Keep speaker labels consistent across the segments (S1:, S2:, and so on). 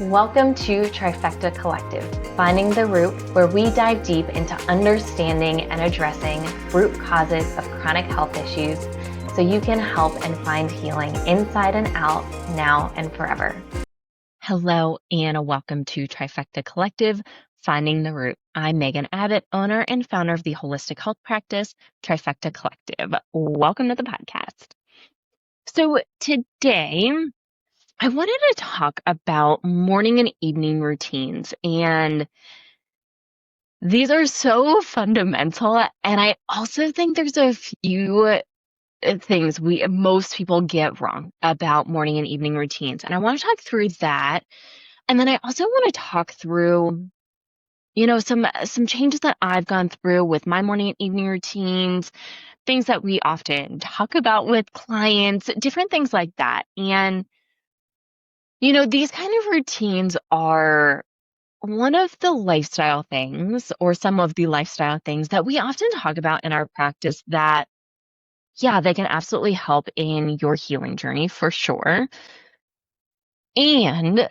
S1: Welcome to Trifecta Collective, Finding the Root, where we dive deep into understanding and addressing root causes of chronic health issues so you can help and find healing inside and out, now and forever. Hello, and welcome to Trifecta Collective, Finding the Root. I'm Megan Abbott, owner and founder of the holistic health practice, Trifecta Collective. Welcome to the podcast. So today, I wanted to talk about morning and evening routines, and these are so fundamental. And I also think there's a few things most people get wrong about morning and evening routines. And I want to talk through that. And then I also want to talk through, some changes that I've gone through with my morning and evening routines, things that we often talk about with clients, different things like that. And these kind of routines are one of the lifestyle things, or some of the lifestyle things that we often talk about in our practice that, yeah, they can absolutely help in your healing journey for sure. And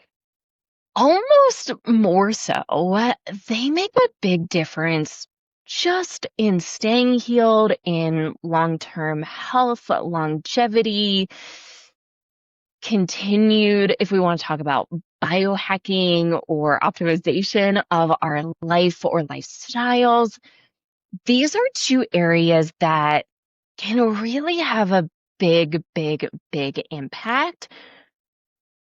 S1: almost more so, they make a big difference just in staying healed, in long-term health, longevity, continued, if we want to talk about biohacking or optimization of our life or lifestyles. These are two areas that can really have a big, big, big impact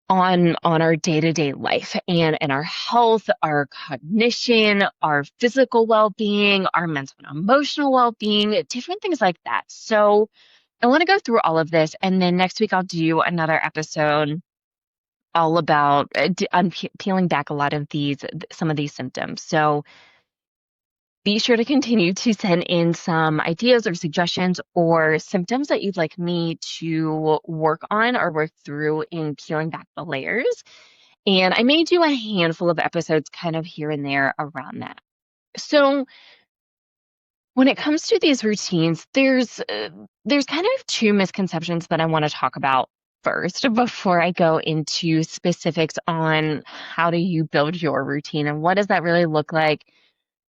S1: on our day-to-day life and our health, our cognition, our physical well-being, our mental and emotional well-being, different things like that. So I want to go through all of this, and then next week I'll do another episode all about peeling back a lot of some of these symptoms. So be sure to continue to send in some ideas or suggestions or symptoms that you'd like me to work on or work through in peeling back the layers. And I may do a handful of episodes kind of here and there around that. So when it comes to these routines, there's kind of two misconceptions that I want to talk about first before I go into specifics on how do you build your routine and what does that really look like?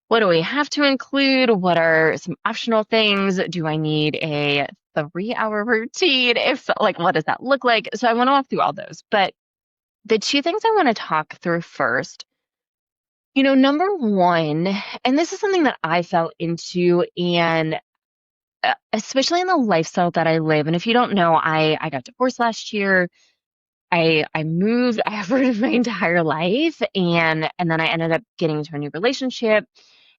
S1: What do we have to include? What are some optional things? Do I need a 3-hour routine? If so, what does that look like? So I want to walk through all those. But the two things I want to talk through first, number one, and this is something that I fell into, and especially in the lifestyle that I live. And if you don't know, I got divorced last year. I moved, I uprooted my entire life, and then I ended up getting into a new relationship,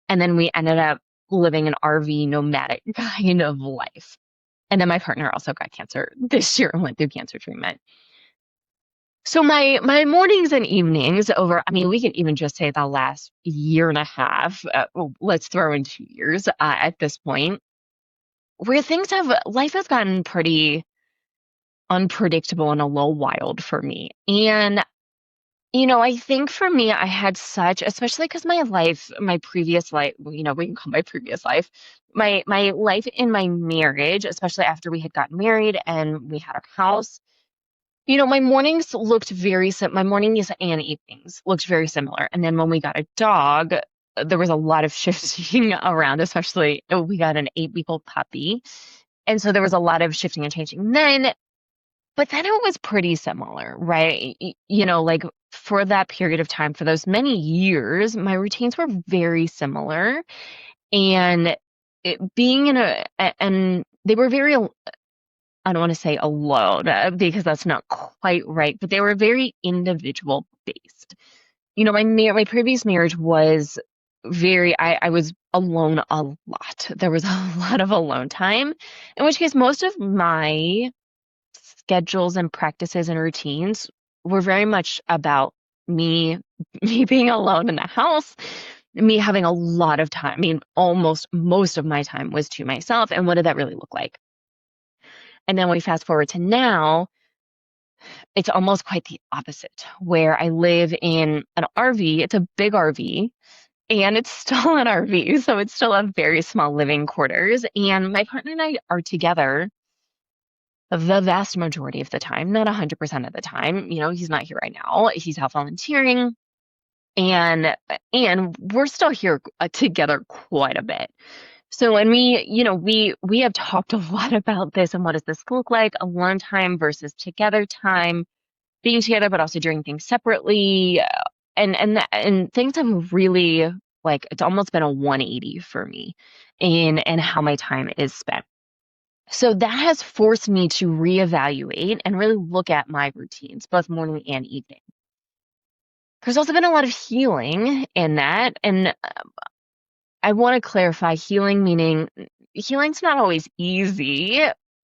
S1: and then we ended up living an RV nomadic kind of life. And then my partner also got cancer this year and went through cancer treatment. So my mornings and evenings we can even just say the last year and a half, let's throw in 2 years at this point, where life has gotten pretty unpredictable and a little wild for me. And, I think for me, I had especially because my previous life, we can call my previous life, my life in my marriage, especially after we had gotten married and we had our house, my mornings looked my mornings and evenings looked very similar. And then when we got a dog, there was a lot of shifting around, especially we got an 8-week-old puppy. And so there was a lot of shifting and changing but then it was pretty similar, right? For that period of time, for those many years, my routines were very similar. And and they were very, I don't want to say alone because that's not quite right, but they were very individual based. My previous marriage was I was alone a lot. There was a lot of alone time, in which case most of my schedules and practices and routines were very much about me being alone in the house, me having a lot of time. I mean, almost most of my time was to myself. And what did that really look like? And then we fast forward to now, it's almost quite the opposite, where I live in an RV. It's a big RV, and it's still an RV. So it's still a very small living quarters. And my partner and I are together the vast majority of the time, not 100% of the time. He's not here right now. He's out volunteering, and we're still here together quite a bit. So, and we have talked a lot about this and what does this look like, alone time versus together time, being together, but also doing things separately. And things have really, like, it's almost been a 180 for me in how my time is spent. So that has forced me to reevaluate and really look at my routines, both morning and evening. There's also been a lot of healing in that. And I want to clarify healing, meaning healing's not always easy.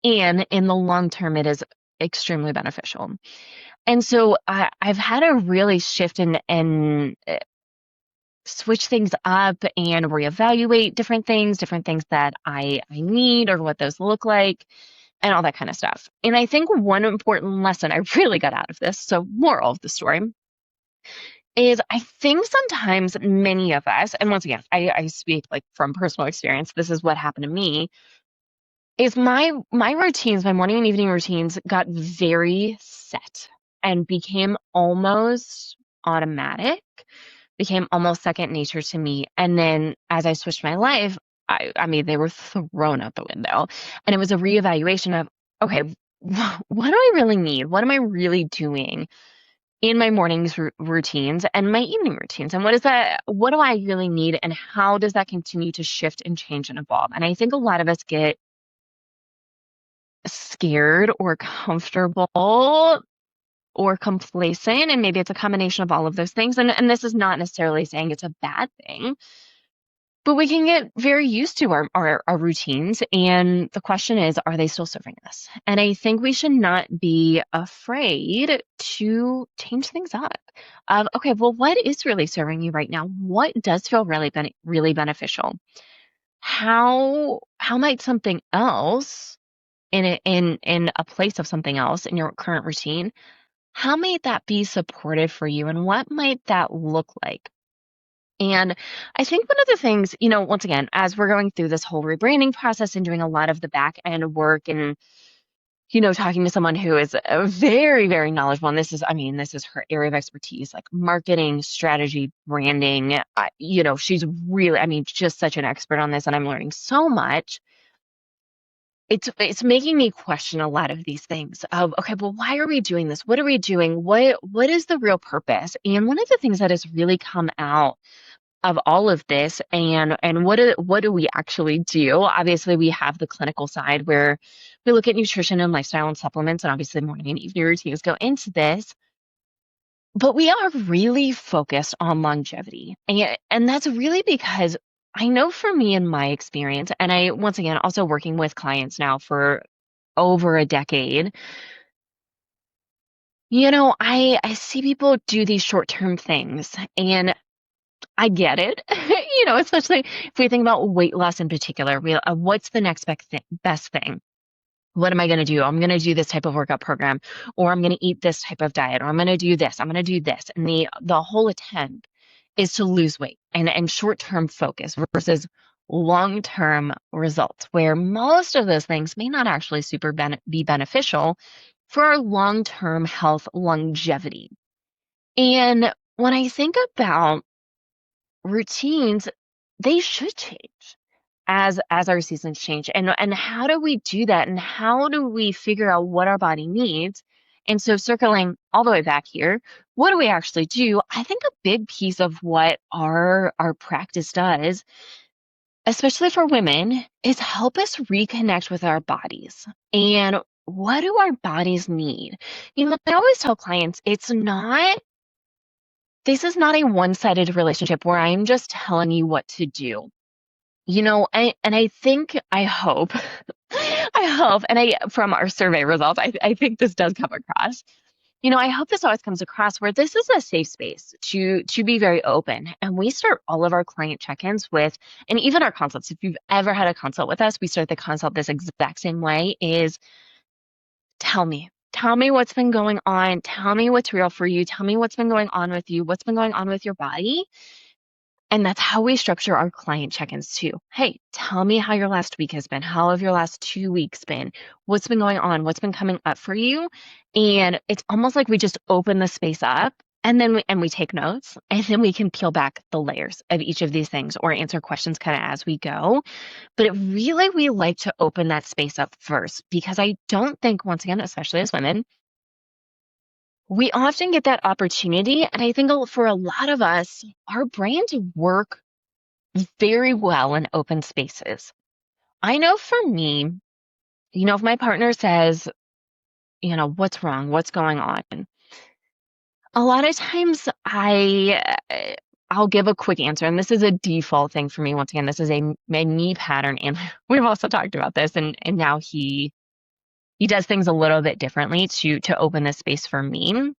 S1: And in the long term, it is extremely beneficial. And so I've had to really shift and switch things up and reevaluate different things that I need or what those look like and all that kind of stuff. And I think one important lesson I really got out of this, so moral of the story, is I think sometimes many of us, and once again, I speak like from personal experience, this is what happened to me, is my routines, my morning and evening routines got very set and became almost automatic, became almost second nature to me. And then as I switched my life, I mean, they were thrown out the window. And it was a reevaluation of, okay, what do I really need? What am I really doing in my mornings routines and my evening routines? And what do I really need? And how does that continue to shift and change and evolve? And I think a lot of us get scared or comfortable or complacent, and maybe it's a combination of all of those things. And this is not necessarily saying it's a bad thing, but we can get very used to our routines. And the question is, are they still serving us? And I think we should not be afraid to change things up. Okay, well, what is really serving you right now? What does feel really beneficial? How might something else in a place of something else in your current routine, how might that be supportive for you, and what might that look like? And I think one of the things, once again, as we're going through this whole rebranding process and doing a lot of the back end work and, talking to someone who is very, very knowledgeable, and this is her area of expertise, like marketing, strategy, branding. She's really, just such an expert on this, and I'm learning so much. It's making me question a lot of these things of, okay, well, why are we doing this? What are we doing? What is the real purpose? And one of the things that has really come out of all of this, and what do we actually do? Obviously, we have the clinical side where we look at nutrition and lifestyle and supplements, and obviously morning and evening routines go into this. But we are really focused on longevity. And that's really because I know for me in my experience, and I, once again, also working with clients now for over a decade, I see people do these short-term things, and I get it. Especially if we think about weight loss in particular, what's the next best thing? What am I going to do? I'm going to do this type of workout program, or I'm going to eat this type of diet, or I'm going to do this. I'm going to do this. And the whole attempt is to lose weight and short-term focus versus long-term results, where most of those things may not actually be beneficial for our long-term health longevity. And when I think about routines, they should change as our seasons change. And how do we do that? And how do we figure out what our body needs? And so circling all the way back here, what do we actually do? I think a big piece of what our practice does, especially for women, is help us reconnect with our bodies. And what do our bodies need? I always tell clients, this is not a one-sided relationship where I'm just telling you what to do. I think, I hope, I hope, and from our survey results, I think this does come across. I hope this always comes across where this is a safe space to be very open. And we start all of our client check-ins with, and even our consults, if you've ever had a consult with us, we start the consult this exact same way, is tell me. Tell me what's been going on. Tell me what's real for you. Tell me what's been going on with you. What's been going on with your body. And that's how we structure our client check-ins too. Hey, tell me how your last week has been. How have your last 2 weeks been? What's been going on? What's been coming up for you? And it's almost like we just open the space up and then we take notes, and then we can peel back the layers of each of these things or answer questions kind of as we go. But we like to open that space up first, because I don't think, once again, especially as women, we often get that opportunity. And I think for a lot of us, our brains work very well in open spaces. I know for me, if my partner says, what's wrong? What's going on? A lot of times I'll give a quick answer. And this is a default thing for me. Once again, this is my me pattern. And we've also talked about this. And now he does things a little bit differently to open this space for me.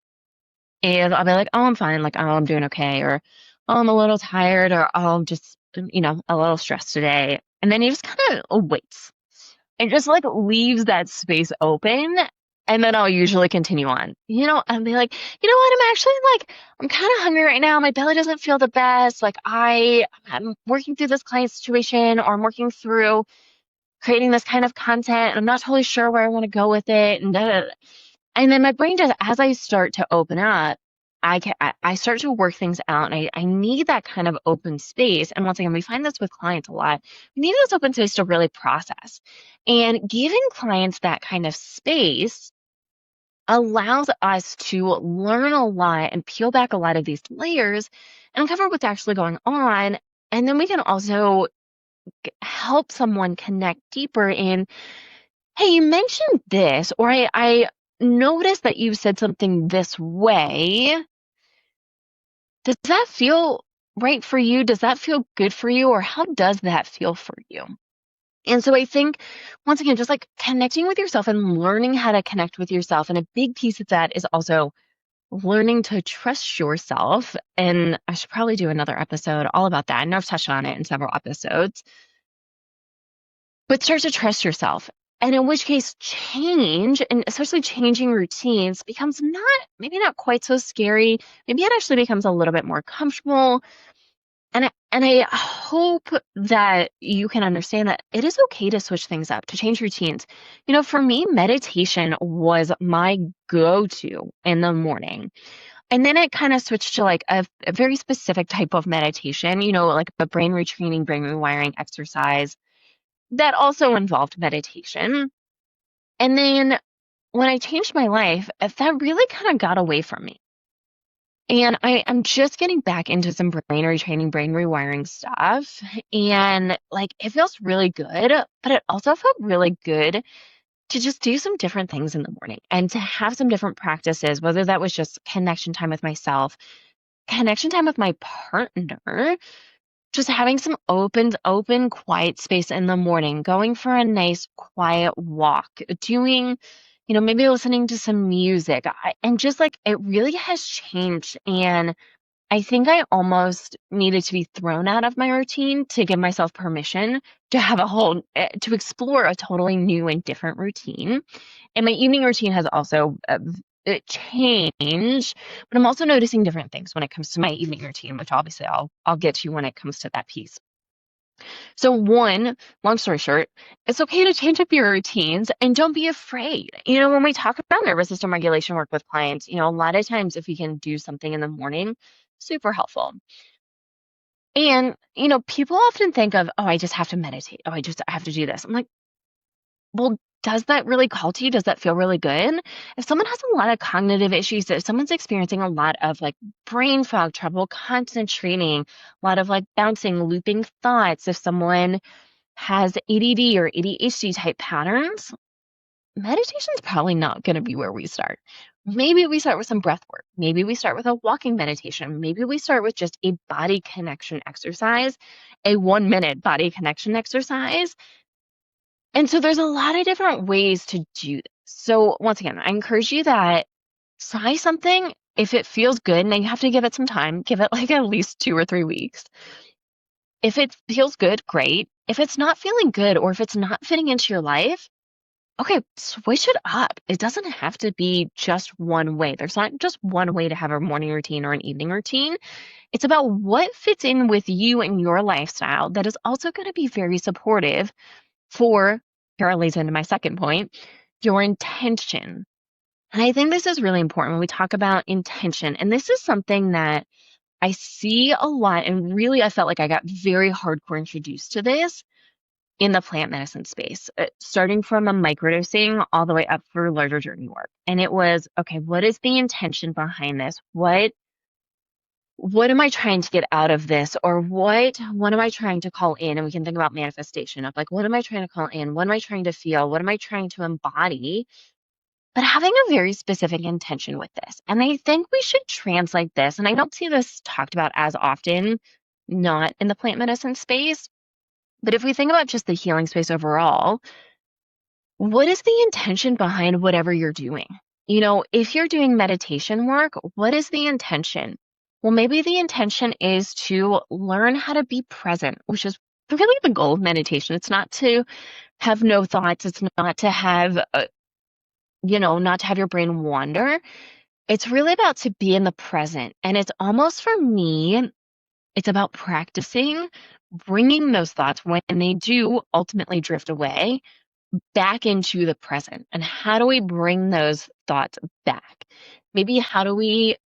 S1: And I'll be like, oh, I'm fine. Like, oh, I'm doing okay. Or, oh, I'm a little tired. Or, oh, I'm just, a little stressed today. And then he just kind of waits and just like leaves that space open. And then I'll usually continue on, and be like, you know what? I'm kind of hungry right now. My belly doesn't feel the best. Like I'm working through this client situation, or I'm working through creating this kind of content, and I'm not totally sure where I want to go with it. And then my brain does, as I start to open up, I start to work things out, and I need that kind of open space. And once again, we find this with clients a lot. We need this open space to really process. And giving clients that kind of space allows us to learn a lot and peel back a lot of these layers and uncover what's actually going on. And then we can also help someone connect deeper in, hey, you mentioned this, or I noticed that you said something this way. Does that feel right for you? Does that feel good for you? Or how does that feel for you? And so I think, once again, just like connecting with yourself and learning how to connect with yourself. And a big piece of that is also learning to trust yourself. And I should probably do another episode all about that. And I've touched on it in several episodes. But start to trust yourself. And in which case, change, and especially changing routines, becomes maybe not quite so scary. Maybe it actually becomes a little bit more comfortable. And I hope that you can understand that it is okay to switch things up, to change routines. For me, meditation was my go-to in the morning. And then it kind of switched to like a very specific type of meditation, like a brain retraining, brain rewiring exercise that also involved meditation. And then when I changed my life, that really kind of got away from me. And I'm just getting back into some brain retraining, brain rewiring stuff. And like, it feels really good, but it also felt really good to just do some different things in the morning and to have some different practices, whether that was just connection time with myself, connection time with my partner, just having some open, quiet space in the morning, going for a nice, quiet walk, doing, maybe listening to some music. And just like, it really has changed. And I think I almost needed to be thrown out of my routine to give myself permission to have to explore a totally new and different routine. And my evening routine has also changed, but I'm also noticing different things when it comes to my evening routine, which obviously I'll get to when it comes to that piece. So long story short, it's okay to change up your routines and don't be afraid. When we talk about nervous system regulation work with clients, a lot of times if we can do something in the morning, super helpful. And, people often think of, oh, I just have to meditate. Oh, I have to do this. I'm like, well, does that really call to you? Does that feel really good? If someone has a lot of cognitive issues, if someone's experiencing a lot of like brain fog, trouble concentrating, a lot of like bouncing, looping thoughts, if someone has ADD or ADHD type patterns, meditation's probably not going to be where we start. Maybe we start with some breath work. Maybe we start with a walking meditation. Maybe we start with just a body connection exercise, a 1-minute body connection exercise. And so there's a lot of different ways to do this. So once again, I encourage you that try something. If it feels good, now you have to give it some time, give it like at least 2 or 3 weeks. If it feels good, great. If it's not feeling good, or if it's not fitting into your life, okay, switch it up. It doesn't have to be just one way. There's not just one way to have a morning routine or an evening routine. It's about what fits in with you and your lifestyle that is also going to be very supportive for, here lays into my second point, your intention. And I think this is really important when we talk about intention. And this is something that I see a lot. And really, I felt like I got very hardcore introduced to this in the plant medicine space, starting from a microdosing all the way up through larger journey work. And it was, okay, what is the intention behind this? What am I trying to get out of this? Or what am I trying to call in? And we can think about manifestation of like, what am I trying to call in? What am I trying to feel? What am I trying to embody? But having a very specific intention with this. And I think we should translate this. And I don't see this talked about as often, not in the plant medicine space. But if we think about just the healing space overall, what is the intention behind whatever you're doing? If you're doing meditation work, what is the intention? Well, maybe the intention is to learn how to be present, which is really the goal of meditation. It's not to have no thoughts. It's not to have, not to have your brain wander. It's really about to be in the present. And it's almost for me, it's about practicing bringing those thoughts when they do ultimately drift away back into the present. And how do we bring those thoughts back? Maybe how do we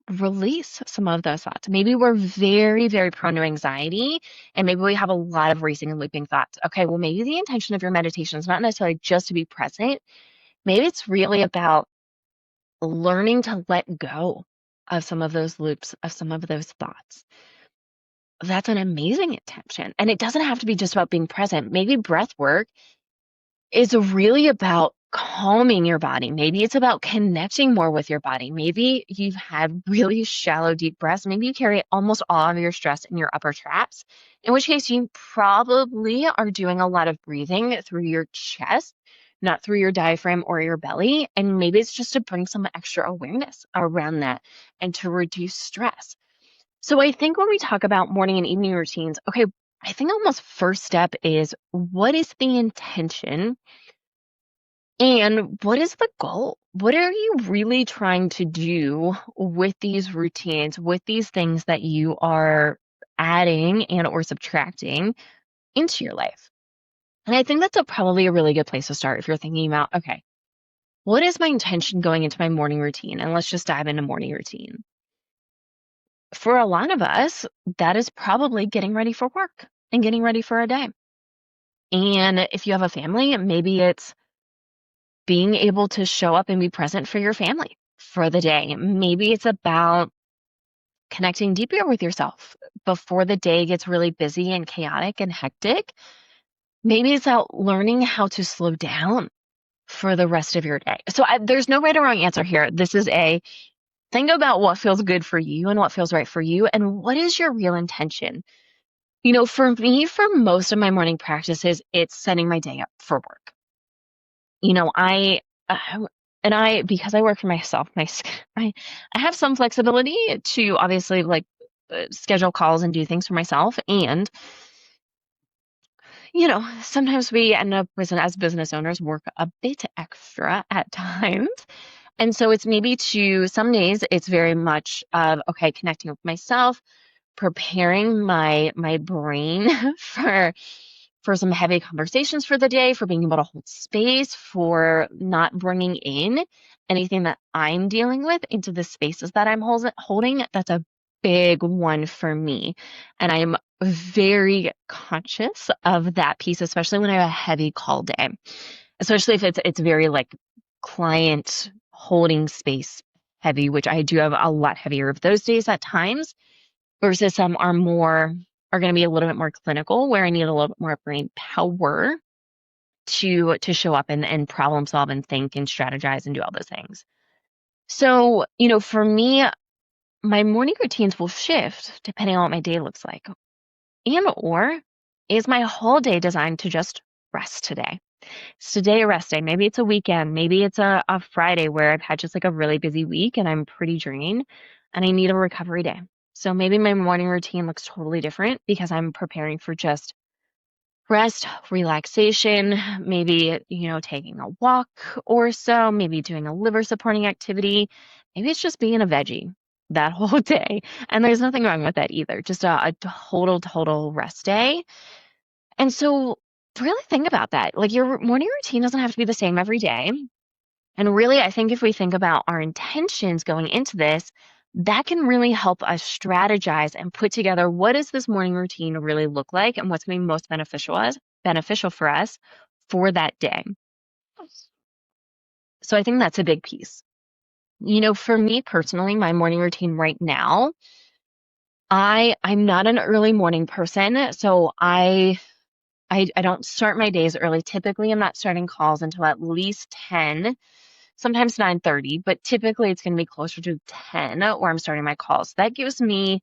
S1: release some of those thoughts? Maybe we're very, very prone to anxiety, and maybe we have a lot of racing and looping thoughts. Okay, well, maybe the intention of your meditation is not necessarily just to be present. Maybe it's really about learning to let go of some of those loops, of some of those thoughts. That's an amazing intention. And it doesn't have to be just about being present. Maybe breath work is really about calming your body. Maybe it's about connecting more with your body. Maybe you've had really shallow, deep breaths. Maybe you carry almost all of your stress in your upper traps, in which case you probably are doing a lot of breathing through your chest, not through your diaphragm or your belly. And maybe it's just to bring some extra awareness around that and to reduce stress. So I think when we talk about morning and evening routines, okay, I think almost first step is what is the intention and what is the goal? What are you really trying to do with these routines, with these things that you are adding and or subtracting into your life? And I think that's probably a really good place to start if you're thinking about, okay, what is my intention going into my morning routine? And let's just dive into morning routine. For a lot of us, that is probably getting ready for work and getting ready for a day. And if you have a family, maybe it's being able to show up and be present for your family for the day. Maybe it's about connecting deeper with yourself before the day gets really busy and chaotic and hectic. Maybe it's about learning how to slow down for the rest of your day. So there's no right or wrong answer here. This is a think about what feels good for you and what feels right for you and what is your real intention. For me, for most of my morning practices, it's setting my day up for work. I and I because I work for myself, I have some flexibility to obviously like schedule calls and do things for myself. And sometimes we end up as business owners work a bit extra at times. And so it's maybe some days it's very much of okay, connecting with myself, preparing my brain for some heavy conversations for the day, for being able to hold space, for not bringing in anything that I'm dealing with into the spaces that I'm holding. That's a big one for me. And I'm very conscious of that piece, especially when I have a heavy call day, especially if it's very like client holding space heavy, which I do have a lot heavier of those days at times versus some are going to be a little bit more clinical where I need a little bit more brain power to show up and problem solve and think and strategize and do all those things. So, for me, my morning routines will shift depending on what my day looks like. And or is my whole day designed to just rest today? Is today a rest day? Maybe it's a weekend. Maybe it's a Friday where I've had just like a really busy week and I'm pretty drained and I need a recovery day. So maybe my morning routine looks totally different because I'm preparing for just Rest, relaxation, maybe, taking a walk or so, maybe doing a liver supporting activity. Maybe it's just being a veggie that whole day. And there's nothing wrong with that either. Just a total rest day. And so really think about that. Like your morning routine doesn't have to be the same every day. And really, I think if we think about our intentions going into this, that can really help us strategize and put together what does this morning routine really look like and what's going to be most beneficial for us for that day. So I think that's a big piece. For me personally, my morning routine right now, I'm not an early morning person, so I don't start my days early. Typically, I'm not starting calls until at least 10, sometimes 9:30, but typically it's going to be closer to 10 where I'm starting my calls. That gives me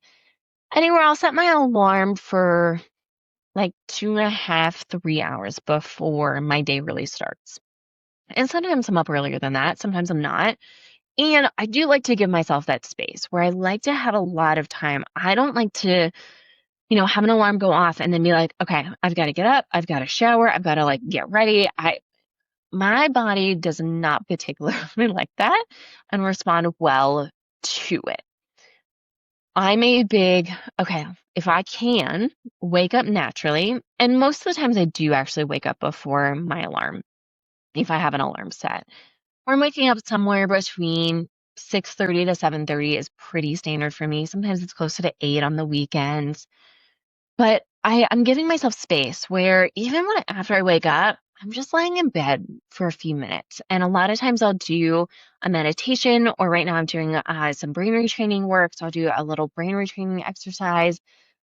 S1: anywhere. I'll set my alarm for like 2.5, 3 hours before my day really starts. And sometimes I'm up earlier than that. Sometimes I'm not. And I do like to give myself that space where I like to have a lot of time. I don't like to, have an alarm go off and then be like, okay, I've got to get up. I've got to shower. I've got to like get ready. My body does not particularly like that and respond well to it. I'm a big, okay, if I can wake up naturally, and most of the times I do actually wake up before my alarm, if I have an alarm set. Or I'm waking up somewhere between 6:30 to 7:30 is pretty standard for me. Sometimes it's closer to 8 on the weekends. But I'm giving myself space where even after I wake up, I'm just laying in bed for a few minutes. And a lot of times I'll do a meditation, or right now I'm doing some brain retraining work. So I'll do a little brain retraining exercise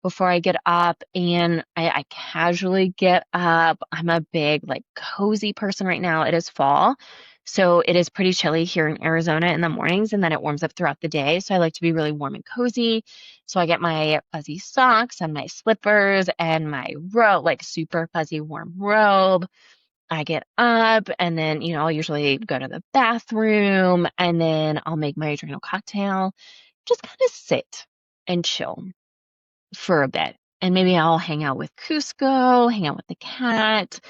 S1: before I get up, and I casually get up. I'm a big, like, cozy person right now. It is fall. So it is pretty chilly here in Arizona in the mornings, and then it warms up throughout the day. So I like to be really warm and cozy. So I get my fuzzy socks and my slippers and my robe, like super fuzzy warm robe. I get up and then, I'll usually go to the bathroom and then I'll make my adrenal cocktail, just kind of sit and chill for a bit. And maybe I'll hang out with Cusco, hang out with the cat,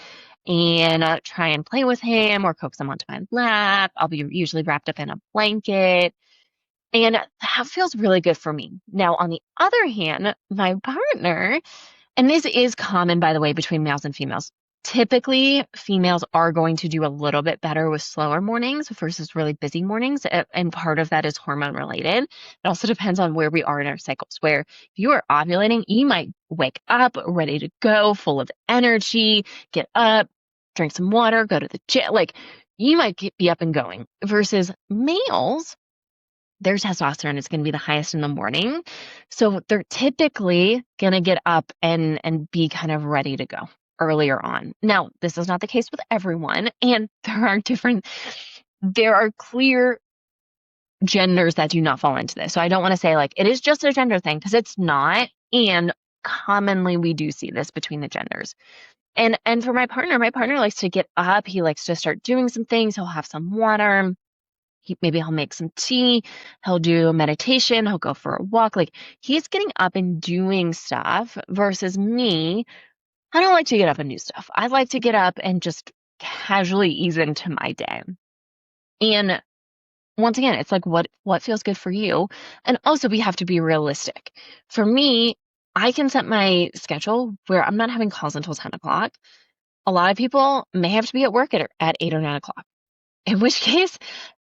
S1: and try and play with him or coax him onto my lap. I'll be usually wrapped up in a blanket. And that feels really good for me. Now, on the other hand, my partner, and this is common, by the way, between males and females. Typically, females are going to do a little bit better with slower mornings versus really busy mornings. And part of that is hormone related. It also depends on where we are in our cycles, where if you are ovulating, you might wake up ready to go, full of energy, get up, drink some water, go to the gym. Like you might be up and going versus males, their testosterone is going to be the highest in the morning. So they're typically going to get up and be kind of ready to go earlier on. Now, this is not the case with everyone, and there are clear genders that do not fall into this. So I don't want to say like it is just a gender thing because it's not, and commonly we do see this between the genders. And for my partner likes to get up, he likes to start doing some things, he'll have some water, maybe he'll make some tea, he'll do a meditation, he'll go for a walk. Like he's getting up and doing stuff versus me. I don't like to get up and do stuff. I like to get up and just casually ease into my day. And once again, it's like what feels good for you. And also we have to be realistic. For me, I can set my schedule where I'm not having calls until 10 o'clock. A lot of people may have to be at work at 8 or 9 o'clock. In which case,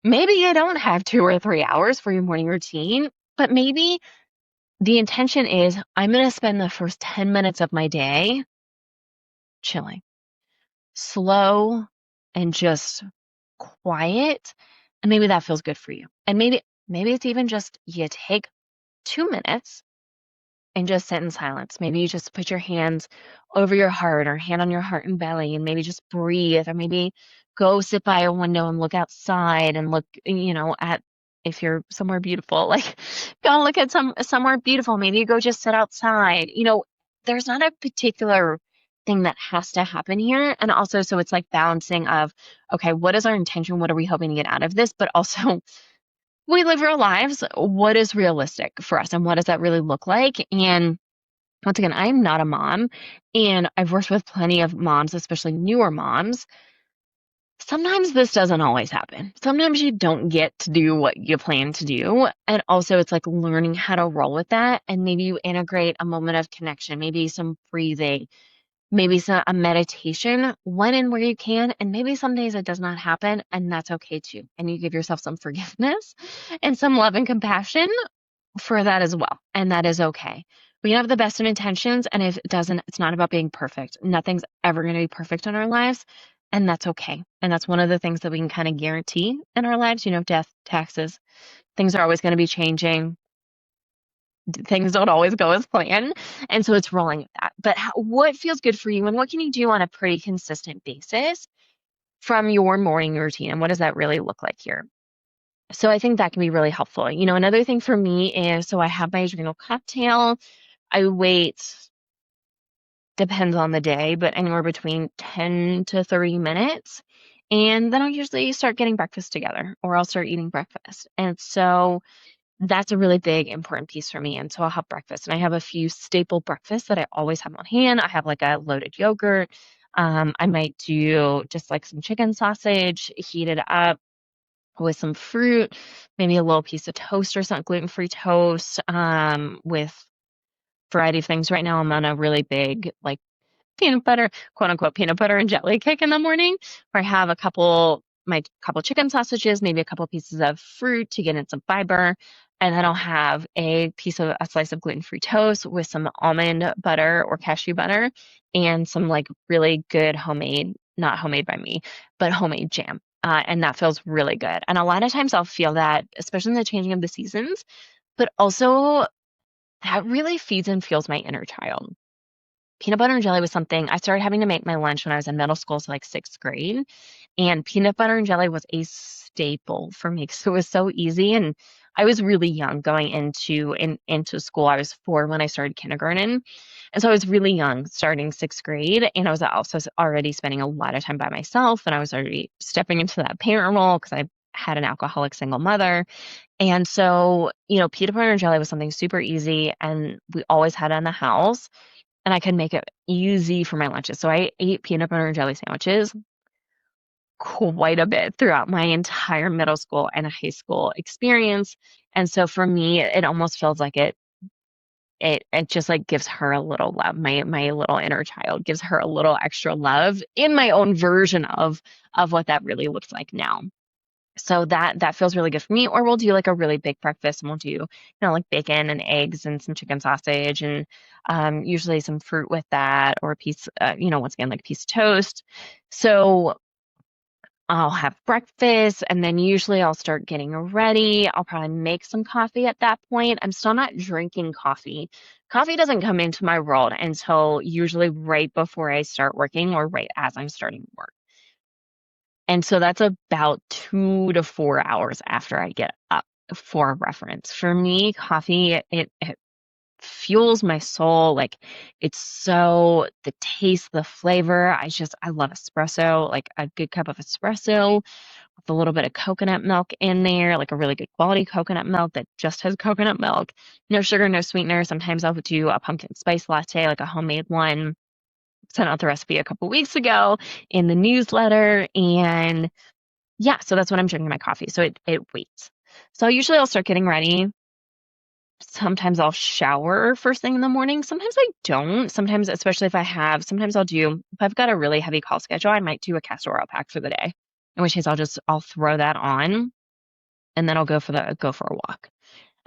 S1: maybe you don't have 2 or 3 hours for your morning routine, but maybe the intention is I'm going to spend the first 10 minutes of my day chilling, slow, and just quiet. And maybe that feels good for you. And maybe it's even just you take 2 minutes and just sit in silence. Maybe you just put your hands over your heart or hand on your heart and belly and maybe just breathe, or maybe go sit by a window and look outside and look, at if you're somewhere beautiful, like go look at somewhere beautiful. Maybe you go just sit outside. There's not a particular thing that has to happen here. And also, so it's like balancing of, okay, what is our intention? What are we hoping to get out of this? But also we live our lives. What is realistic for us and what does that really look like? And Once again, I'm not a mom, and I've worked with plenty of moms, especially newer moms. Sometimes this doesn't always happen. Sometimes you don't get to do what you plan to do. And also, it's like learning how to roll with that. And maybe you integrate a moment of connection, maybe some breathing, maybe a meditation when and where you can. And maybe some days it does not happen, and that's okay too. And you give yourself some forgiveness and some love and compassion for that as well. And that is okay. We have the best of intentions. And if it doesn't, it's not about being perfect. Nothing's ever going to be perfect in our lives. And that's okay. And that's one of the things that we can kind of guarantee in our lives, death, taxes, things are always going to be changing. Things don't always go as planned. And so it's rolling with that. But what feels good for you and what can you do on a pretty consistent basis from your morning routine? And what does that really look like here? So I think that can be really helpful. Another thing for me is, so I have my adrenal cocktail. I wait, depends on the day, but anywhere between 10 to 30 minutes. And then I'll usually start getting breakfast together, or I'll start eating breakfast. And so that's a really big, important piece for me. And so I'll have breakfast. And I have a few staple breakfasts that I always have on hand. I have like a loaded yogurt. I might do just like some chicken sausage, heat it up with some fruit, maybe a little piece of toast or something, gluten-free toast, with variety of things. Right now I'm on a really big like peanut butter, quote unquote, peanut butter and jelly kick in the morning, where I have my couple chicken sausages, maybe a couple pieces of fruit to get in some fiber. And then I'll have a slice of gluten-free toast with some almond butter or cashew butter and some like really good homemade, not homemade by me, but homemade jam. And that feels really good. And a lot of times I'll feel that, especially in the changing of the seasons, but also that really feeds and fuels my inner child. Peanut butter and jelly was something I started having to make my lunch when I was in middle school, so like sixth grade. And peanut butter and jelly was a staple for me because it was so easy. And I was really young going into school. I was 4 when I started kindergarten. And so I was really young starting sixth grade. And I was also already spending a lot of time by myself. And I was already stepping into that parent role because I had an alcoholic single mother. And so, peanut butter and jelly was something super easy. And we always had it in the house. And I could make it easy for my lunches. So I ate peanut butter and jelly sandwiches quite a bit throughout my entire middle school and high school experience. And so for me, it almost feels like it just like gives her a little love. My little inner child gives her a little extra love in my own version of what that really looks like now. So that feels really good for me. Or we'll do like a really big breakfast and we'll do, like bacon and eggs and some chicken sausage and usually some fruit with that, or a piece, once again, like a piece of toast. So I'll have breakfast and then usually I'll start getting ready. I'll probably make some coffee at that point. I'm still not drinking coffee. Coffee doesn't come into my world until usually right before I start working or right as I'm starting work. And so that's about 2 to 4 hours after I get up, for reference. For me, coffee, it fuels my soul. Like the taste, the flavor. I love espresso, like a good cup of espresso with a little bit of coconut milk in there, like a really good quality coconut milk that just has coconut milk. No sugar, no sweetener. Sometimes I'll do a pumpkin spice latte, like a homemade one. Sent out the recipe a couple weeks ago in the newsletter. And yeah, so that's when I'm drinking my coffee. So it waits. So usually I'll start getting ready. Sometimes I'll shower first thing in the morning. Sometimes I don't. Sometimes, especially sometimes if I've got a really heavy call schedule, I might do a castor oil pack for the day. In which case I'll throw that on and then I'll go for a walk.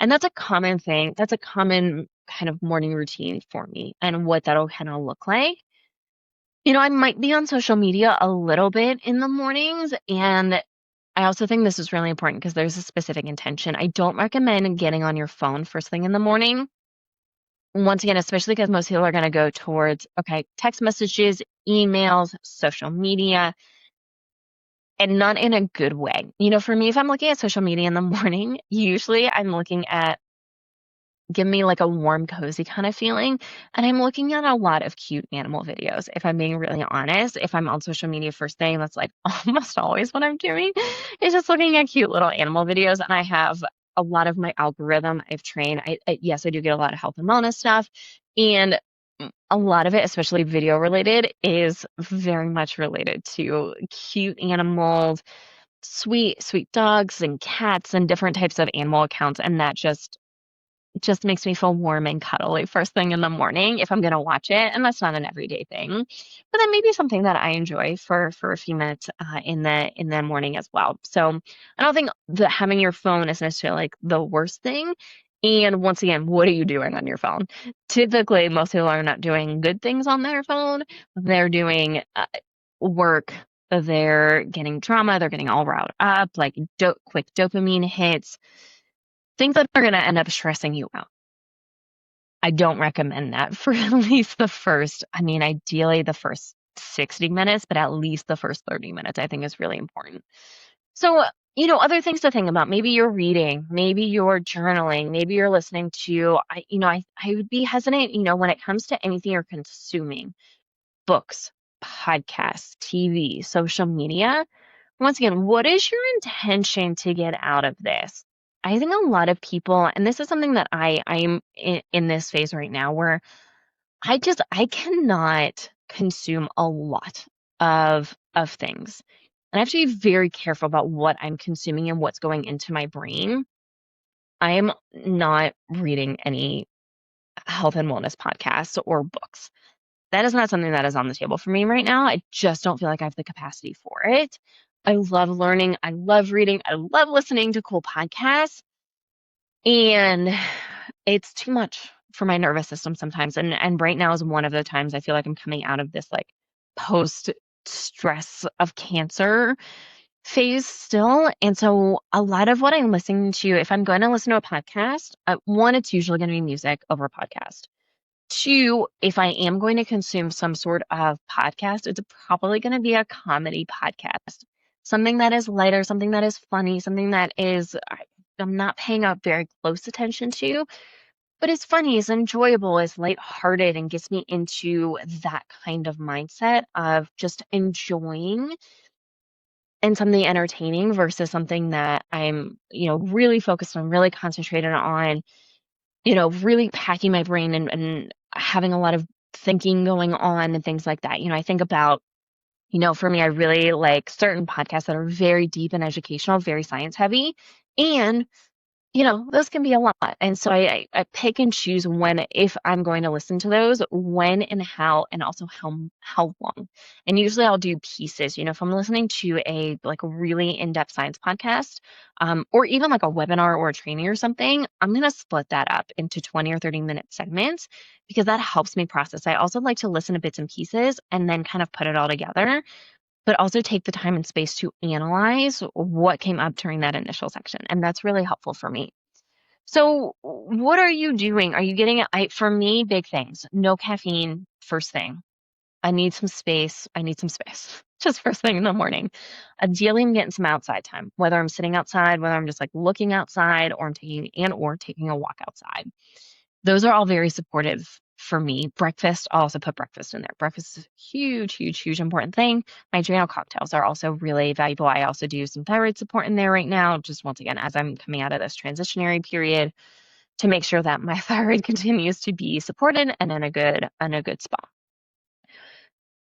S1: And that's a common thing. That's a common kind of morning routine for me and what that'll kind of look like. I might be on social media a little bit in the mornings, and I also think this is really important because there's a specific intention. I don't recommend getting on your phone first thing in the morning. Once again, especially because most people are going to go towards, okay, text messages, emails, social media, and not in a good way. For me, if I'm looking at social media in the morning, usually I'm looking at give me like a warm, cozy kind of feeling. And I'm looking at a lot of cute animal videos. If I'm being really honest, if I'm on social media first thing, that's like almost always what I'm doing is just looking at cute little animal videos. And I have a lot of my algorithm I've trained. Yes, I do get a lot of health and wellness stuff, And a lot of it, especially video related, is very much related to cute animals, sweet, sweet dogs and cats and different types of animal accounts. And that just makes me feel warm and cuddly first thing in the morning if I'm gonna watch it, and that's not an everyday thing. But then maybe something that I enjoy for a few minutes in the morning as well. So I don't think that having your phone is necessarily like the worst thing. And once again, what are you doing on your phone? Typically, most people are not doing good things on their phone. They're doing work. They're getting drama. They're getting all riled up, like quick dopamine hits, things that are going to end up stressing you out. I don't recommend that for at least I mean, ideally the first 60 minutes, but at least the first 30 minutes, I think is really important. So, other things to think about. Maybe you're reading, maybe you're journaling, maybe you're listening to, I would be hesitant, when it comes to anything you're consuming, books, podcasts, TV, social media. Once again, what is your intention to get out of this? I think a lot of people, and this is something that I'm in this phase right now where I cannot consume a lot of things. And I have to be very careful about what I'm consuming and what's going into my brain. I am not reading any health and wellness podcasts or books. That is not something that is on the table for me right now. I just don't feel like I have the capacity for it. I love learning. I love reading. I love listening to cool podcasts. And it's too much for my nervous system sometimes. And right now is one of the times I feel like I'm coming out of this like post stress of cancer phase still. And so a lot of what I'm listening to, if I'm going to listen to a podcast, one, it's usually going to be music over a podcast. Two, if I am going to consume some sort of podcast, it's probably going to be a comedy podcast. Something that is lighter, something that is funny, something that I'm not paying up very close attention to, but it's funny, it's enjoyable, it's lighthearted, and gets me into that kind of mindset of just enjoying and something entertaining versus something that I'm, really focused on, really concentrated on, really packing my brain and having a lot of thinking going on and things like that. I think about, for me, I really like certain podcasts that are very deep and educational, very science heavy. And those can be a lot. And so I pick and choose if I'm going to listen to those, when and how, and also how long. And usually I'll do pieces, if I'm listening to a like a really in-depth science podcast, or even like a webinar or a training or something, I'm going to split that up into 20 or 30-minute segments because that helps me process. I also like to listen to bits and pieces and then kind of put it all together, but also take the time and space to analyze what came up during that initial section. And that's really helpful for me. So, what are you doing? Are you getting it? For me, big things. No caffeine first thing. I need some space. I need some space. Just first thing in the morning. Ideally, I'm getting some outside time, whether I'm sitting outside, whether I'm just like looking outside, or taking a walk outside. Those are all very supportive for me. Breakfast, I'll also put breakfast in there. Breakfast is a huge, huge, huge important thing. My adrenal cocktails are also really valuable. I also do some thyroid support in there right now, just once again, as I'm coming out of this transitionary period to make sure that my thyroid continues to be supported and in a good spot.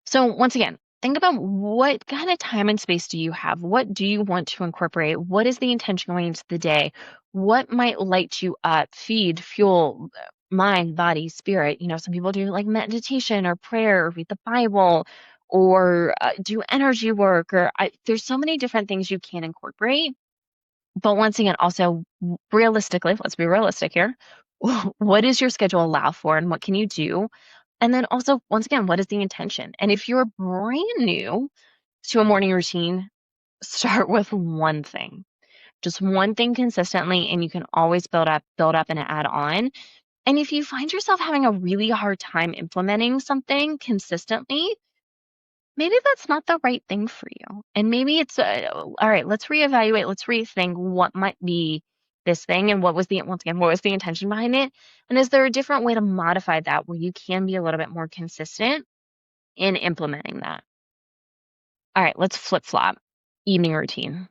S1: So once again, think about what kind of time and space do you have? What do you want to incorporate? What is the intention going into the day? What might light you up, feed, fuel, mind, body, spirit? Some people do like meditation or prayer or read the Bible or do energy work there's so many different things you can incorporate. But once again, also realistically, let's be realistic here. What does your schedule allow for and what can you do? And then also, once again, what is the intention? And if you're brand new to a morning routine, start with one thing, just one thing consistently, and you can always build up and add on. And if you find yourself having a really hard time implementing something consistently, maybe that's not the right thing for you. And maybe it's, all right, let's reevaluate, let's rethink what might be this thing and once again, what was the intention behind it? And is there a different way to modify that where you can be a little bit more consistent in implementing that? All right, let's flip flop evening routine.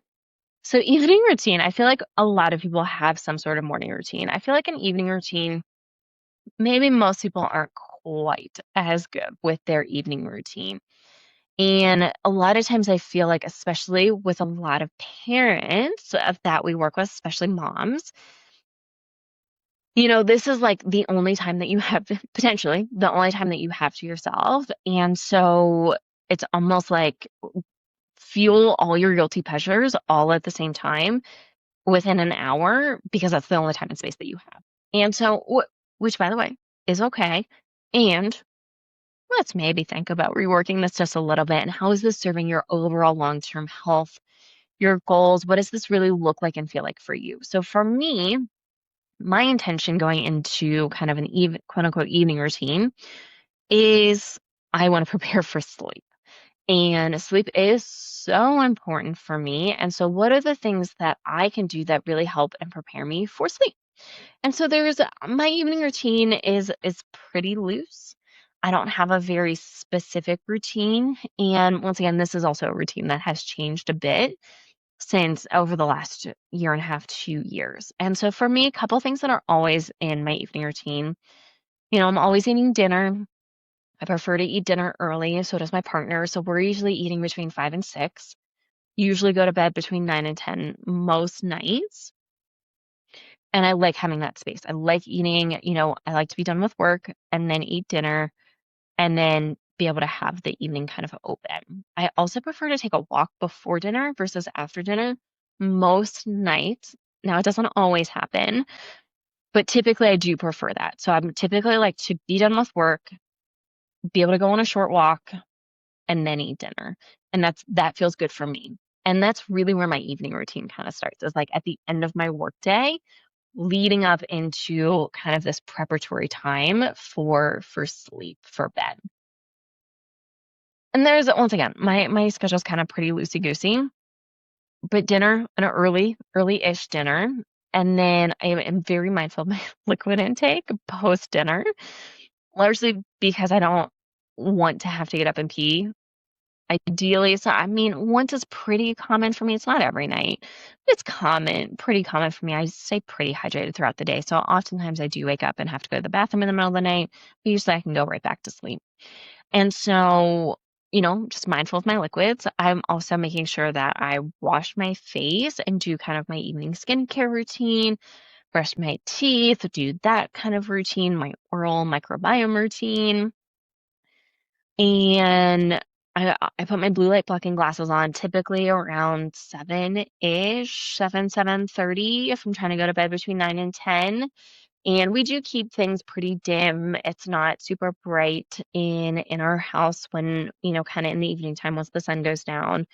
S1: So, evening routine, I feel like a lot of people have some sort of morning routine. I feel like an evening routine maybe most people aren't quite as good with their evening routine. And a lot of times I feel like, especially with a lot of parents that we work with, especially moms, this is like the only time that you have, potentially the only time that you have to yourself. And so it's almost like fuel all your guilty pleasures all at the same time within an hour because that's the only time and space that you have. And so, which by the way is okay. And let's maybe think about reworking this just a little bit. And how is this serving your overall long term health, your goals? What does this really look like and feel like for you? So, for me, my intention going into kind of an even, quote unquote, evening routine is I want to prepare for sleep. And sleep is so important for me. And so, what are the things that I can do that really help and prepare me for sleep? And so there's my evening routine is pretty loose. I don't have a very specific routine. And once again, this is also a routine that has changed a bit since over the last year and a half, 2 years. And so for me, a couple things that are always in my evening routine, I'm always eating dinner. I prefer to eat dinner early, so does my partner. So we're usually eating between 5 and 6. Usually go to bed between 9 and 10 most nights. And I like having that space. I like eating, I like to be done with work and then eat dinner and then be able to have the evening kind of open. I also prefer to take a walk before dinner versus after dinner most nights. Now, it doesn't always happen, but typically I do prefer that. So I'm typically like to be done with work, be able to go on a short walk, and then eat dinner. And that feels good for me. And that's really where my evening routine kind of starts, is like at the end of my workday leading up into kind of this preparatory time for sleep, for bed. And there's once again, my schedule's kind of pretty loosey-goosey, but dinner, an early-ish dinner, and then I am very mindful of my liquid intake post-dinner, largely because I don't want to have to get up and pee. Ideally, so I mean, once is pretty common for me. It's not every night, but it's pretty common for me. I stay pretty hydrated throughout the day. So oftentimes I do wake up and have to go to the bathroom in the middle of the night, but usually I can go right back to sleep. And so, just mindful of my liquids. I'm also making sure that I wash my face and do kind of my evening skincare routine, brush my teeth, do that kind of routine, my oral microbiome routine. And I put my blue light blocking glasses on typically around 7-ish, 7:30 if I'm trying to go to bed between 9 and 10. And we do keep things pretty dim. It's not super bright in our house when, kind of in the evening time once the sun goes down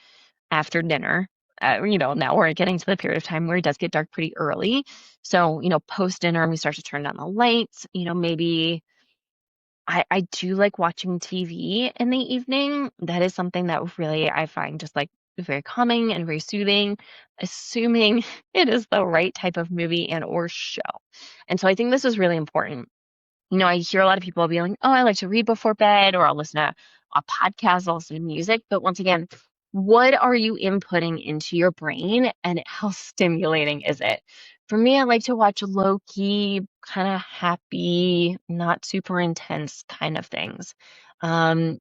S1: after dinner. Now we're getting to the period of time where it does get dark pretty early. So, post dinner, we start to turn down the lights, maybe I do like watching TV in the evening. That is something that really I find just like very calming and very soothing, assuming it is the right type of movie and or show. And so I think this is really important. I hear a lot of people be like, "Oh, I like to read before bed," or I'll listen to a podcast, I'll listen to music. But once again, what are you inputting into your brain and how stimulating is it? For me, I like to watch low key, kind of happy, not super intense kind of things. I've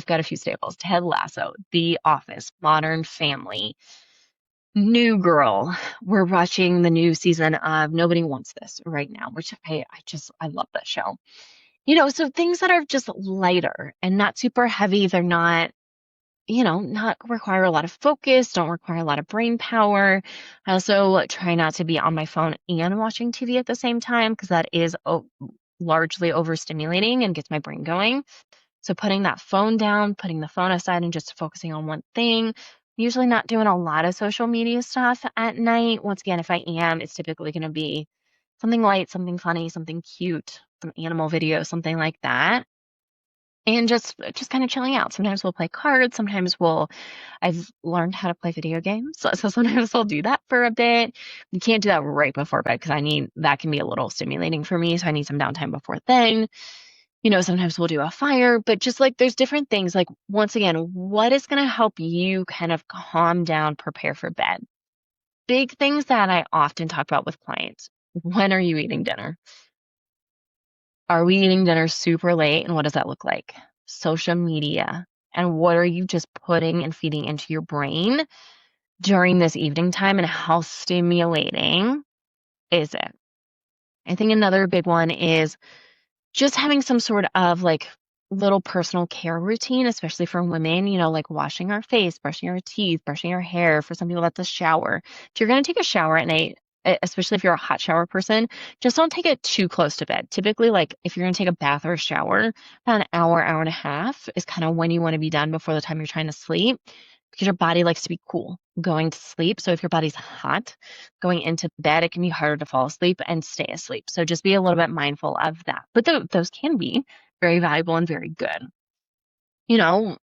S1: got a few staples: Ted Lasso, The Office, Modern Family, New Girl. We're watching the new season of Nobody Wants This right now, which I love that show. So things that are just lighter and not super heavy. They're not, not require a lot of focus, don't require a lot of brain power. I also try not to be on my phone and watching TV at the same time because that is largely overstimulating and gets my brain going. So putting that phone down, putting the phone aside and just focusing on one thing. Usually not doing a lot of social media stuff at night. Once again, if I am, it's typically going to be something light, something funny, something cute, some animal video, something like that. And just kind of chilling out. Sometimes we'll play cards. I've learned how to play video games. So sometimes I'll do that for a bit. You can't do that right before bed because that can be a little stimulating for me. So I need some downtime before then. Sometimes we'll do a fire, but just like there's different things. Like, once again, what is going to help you kind of calm down, prepare for bed? Big things that I often talk about with clients. When are you eating dinner? Are we eating dinner super late? And what does that look like? Social media. And what are you just putting and feeding into your brain during this evening time, and how stimulating is it? I think another big one is just having some sort of like little personal care routine, especially for women, like washing our face, brushing our teeth, brushing our hair. For some people, that's a shower. If you're going to take a shower at night, especially if you're a hot shower person, just don't take it too close to bed. Typically, like if you're going to take a bath or a shower, about an hour, hour and a half is kind of when you want to be done before the time you're trying to sleep, because your body likes to be cool going to sleep. So if your body's hot going into bed, it can be harder to fall asleep and stay asleep. So just be a little bit mindful of that. But those can be very valuable and very good. You know,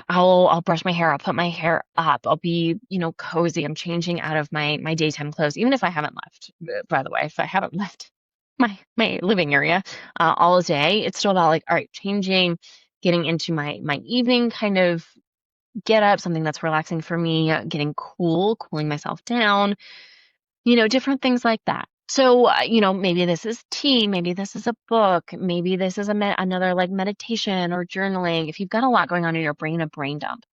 S1: I'll brush my hair, I'll put my hair up, I'll be, cozy. I'm changing out of my daytime clothes, even if I haven't left. By the way, if I haven't left my living area all day, it's still about like, all right, changing, getting into my evening kind of get up, something that's relaxing for me, getting cool, cooling myself down, different things like that. So, maybe this is tea, maybe this is a book, maybe this is another like meditation or journaling. If you've got a lot going on in your brain, a brain dump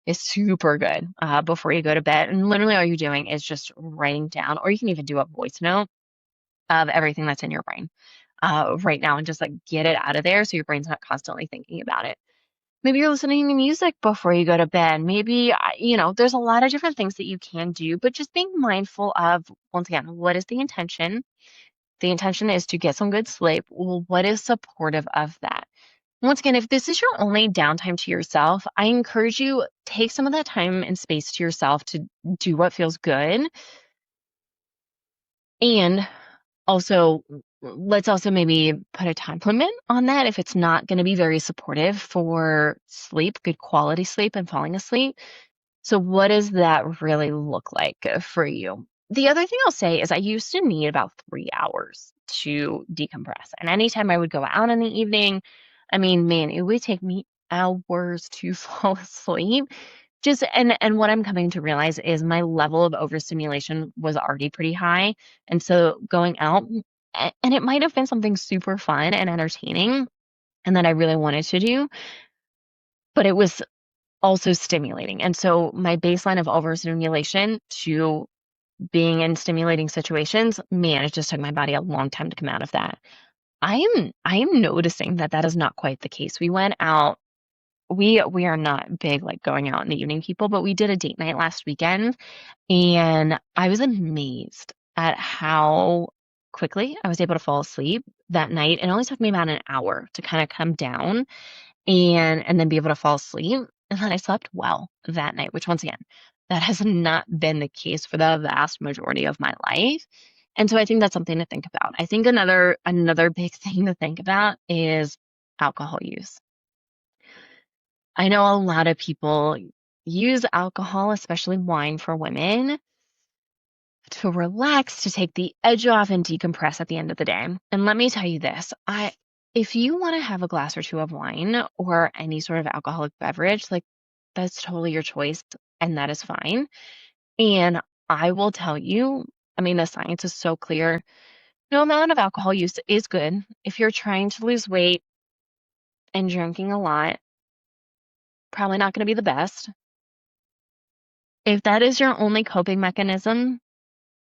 S1: is super good before you go to bed. And literally all you're doing is just writing down, or you can even do a voice note of everything that's in your brain right now, and just like get it out of there so your brain's not constantly thinking about it. Maybe you're listening to music before you go to bed. Maybe, there's a lot of different things that you can do, but just being mindful of, once again, what is the intention? The intention is to get some good sleep. Well, what is supportive of that? Once again, if this is your only downtime to yourself, I encourage you, take some of that time and space to yourself to do what feels good. And also, let's also maybe put a time limit on that if it's not going to be very supportive for sleep, good quality sleep, and falling asleep. So, what does that really look like for you? The other thing I'll say is I used to need about 3 hours to decompress. And anytime I would go out in the evening, I mean, man, it would take me hours to fall asleep. Just and what I'm coming to realize is my level of overstimulation was already pretty high. And so going out, and it might have been something super fun and entertaining and that I really wanted to do, but it was also stimulating. And so my baseline of overstimulation to being in stimulating situations, man, it just took my body a long time to come out of that. I am noticing that that is not quite the case. We went out. We are not big like going out in the evening people, but we did a date night last weekend, and I was amazed at how quickly I was able to fall asleep that night. It only took me about an hour to kind of come down and then be able to fall asleep. And then I slept well that night, which once again, that has not been the case for the vast majority of my life. And so I think that's something to think about. I think another big thing to think about is alcohol use. I know a lot of people use alcohol, especially wine for women, to relax, to take the edge off and decompress at the end of the day. And let me tell you this, if you want to have a glass or two of wine or any sort of alcoholic beverage, like that's totally your choice and that is fine. And I will tell you, I mean, the science is so clear. No amount of alcohol use is good. If you're trying to lose weight and drinking a lot, probably not going to be the best. If that is your only coping mechanism,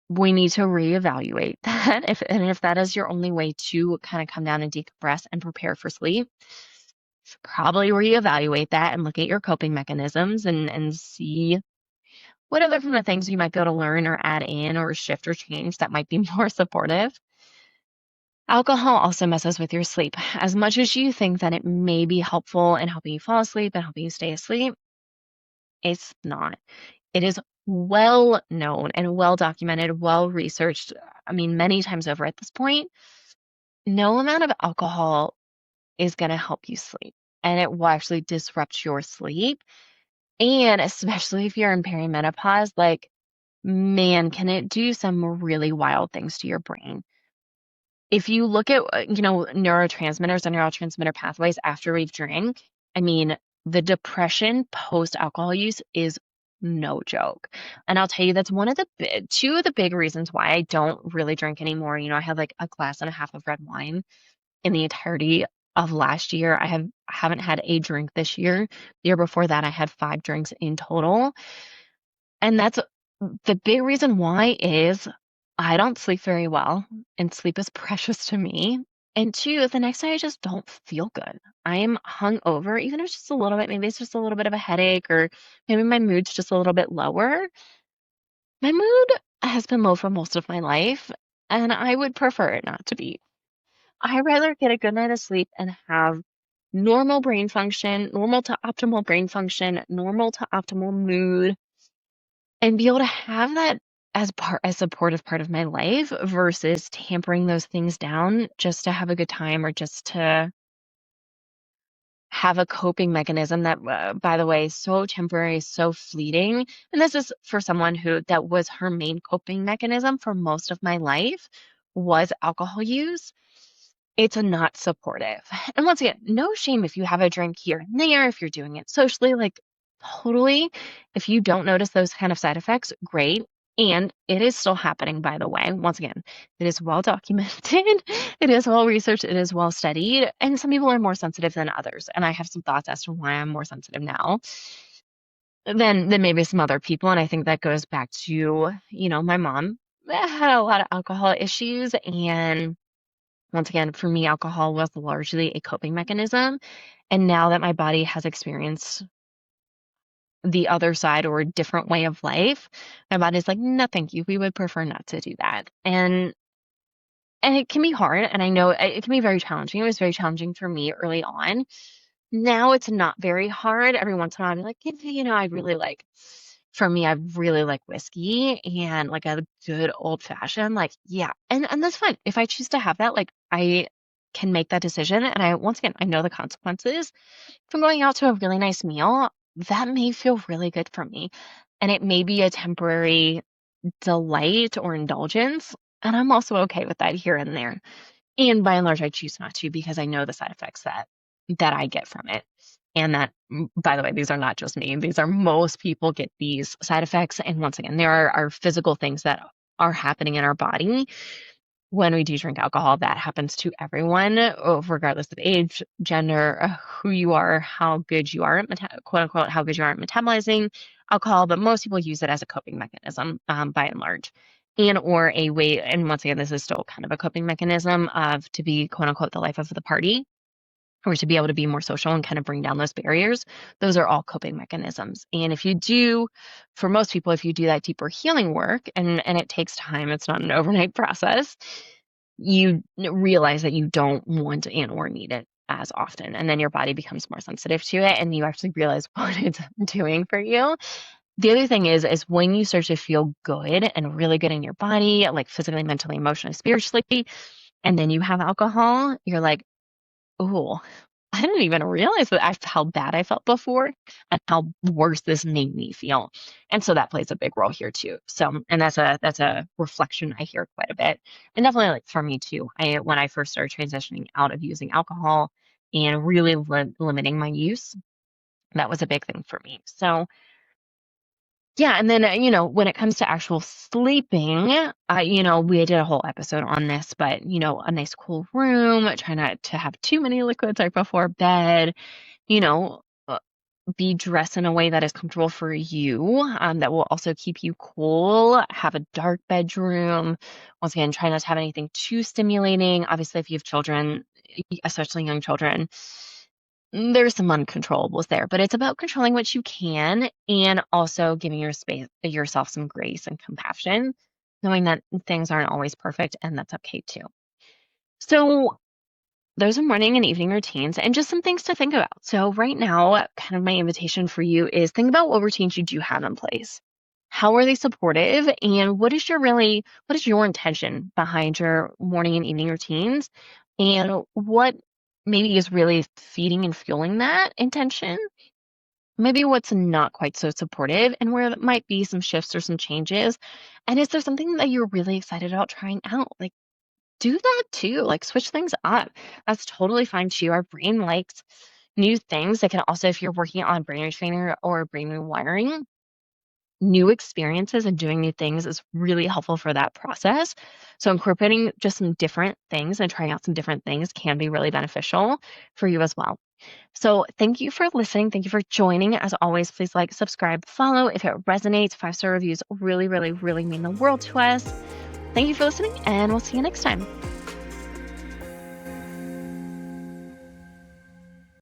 S1: we need to reevaluate that. If that is your only way to kind of come down and decompress and prepare for sleep, probably reevaluate that and look at your coping mechanisms and see what other kind of things you might be able to learn or add in or shift or change that might be more supportive. Alcohol also messes with your sleep. As much as you think that it may be helpful in helping you fall asleep and helping you stay asleep, it's not. It is well known and well documented, well researched, I mean, many times over at this point. No amount of alcohol is going to help you sleep, and it will actually disrupt your sleep. And especially if you're in perimenopause, like, man, can it do some really wild things to your brain. If you look at, neurotransmitters and neurotransmitter pathways after we've drank, I mean, the depression post alcohol use is no joke. And I'll tell you, that's two of the big reasons why I don't really drink anymore. I have like a glass and a half of red wine in the entirety of last year. Haven't had a drink this year. The year before that, I had 5 drinks in total. And that's the big reason why is I don't sleep very well, and sleep is precious to me. And 2, the next day I just don't feel good. I am hungover, even if it's just a little bit, maybe it's just a little bit of a headache, or maybe my mood's just a little bit lower. My mood has been low for most of my life, and I would prefer it not to be. I rather get a good night of sleep and have normal brain function, normal to optimal brain function, normal to optimal mood, and be able to have that as supportive part of my life versus tampering those things down just to have a good time or just to have a coping mechanism that, by the way, is so temporary, so fleeting. And this is for someone who that was her main coping mechanism for most of my life was alcohol use. It's a not supportive. And once again, no shame if you have a drink here and there, if you're doing it socially, like totally. If you don't notice those kind of side effects, great. And it is still happening, by the way. Once again, it is well documented, it is well researched, it is well studied. And some people are more sensitive than others. And I have some thoughts as to why I'm more sensitive now than maybe some other people. And I think that goes back to, my mom had a lot of alcohol issues. And once again, for me, alcohol was largely a coping mechanism. And now that my body has experienced the other side or a different way of life, my body's like, no, thank you. We would prefer not to do that. And it can be hard. And I know it can be very challenging. It was very challenging for me early on. Now it's not very hard. Every once in a while, I'm like, I really like, for me, I really like whiskey and like a good old fashioned, like, yeah. And that's fine. If I choose to have that, like, I can make that decision. And once again, I know the consequences from going out to a really nice meal. That may feel really good for me. And it may be a temporary delight or indulgence. And I'm also okay with that here and there. And by and large, I choose not to because I know the side effects that I get from it. And that, by the way, these are not just me. These are most people get these side effects. And once again, there are physical things that are happening in our body when we do drink alcohol. That happens to everyone, regardless of age, gender, who you are, how good you are at quote unquote, how good you are at metabolizing alcohol. But most people use it as a coping mechanism, by and large, and or a way. And once again, this is still kind of a coping mechanism of to be quote unquote the life of the party, or to be able to be more social and kind of bring down those barriers. Those are all coping mechanisms. And if you do, for most people, if you do that deeper healing work, and it takes time, it's not an overnight process, you realize that you don't want and or need it as often. And then your body becomes more sensitive to it and you actually realize what it's doing for you. The other thing is when you start to feel good and really good in your body, like physically, mentally, emotionally, spiritually, and then you have alcohol, you're like, oh, I didn't even realize how bad I felt before and how worse this made me feel. And so that plays a big role here too. So, and that's a reflection I hear quite a bit. And definitely like for me too. When I first started transitioning out of using alcohol and really limiting my use, that was a big thing for me. So, yeah, and then, when it comes to actual sleeping, we did a whole episode on this, but, a nice cool room, try not to have too many liquids right before bed, you know, uh, be dressed in a way that is comfortable for you, that will also keep you cool, have a dark bedroom. Once again, try not to have anything too stimulating. Obviously, if you have children, especially young children, there's some uncontrollables there, but it's about controlling what you can and also giving yourself some grace and compassion, knowing that things aren't always perfect and that's okay too. So those are morning and evening routines and just some things to think about. So right now, kind of my invitation for you is think about what routines you do have in place. How are they supportive? And what is your intention behind your morning and evening routines? And what maybe is really feeding and fueling that intention? Maybe what's not quite so supportive and where there might be some shifts or some changes. And is there something that you're really excited about trying out? Like, do that too. Like, switch things up. That's totally fine too. Our brain likes new things. That can also, if you're working on brain retraining or brain rewiring, new experiences and doing new things is really helpful for that process. So incorporating just some different things and trying out some different things can be really beneficial for you as well. So thank you for listening. Thank you for joining. As always, please like, subscribe, follow. If it resonates, 5-star reviews really, really, really mean the world to us. Thank you for listening, and we'll see you next time.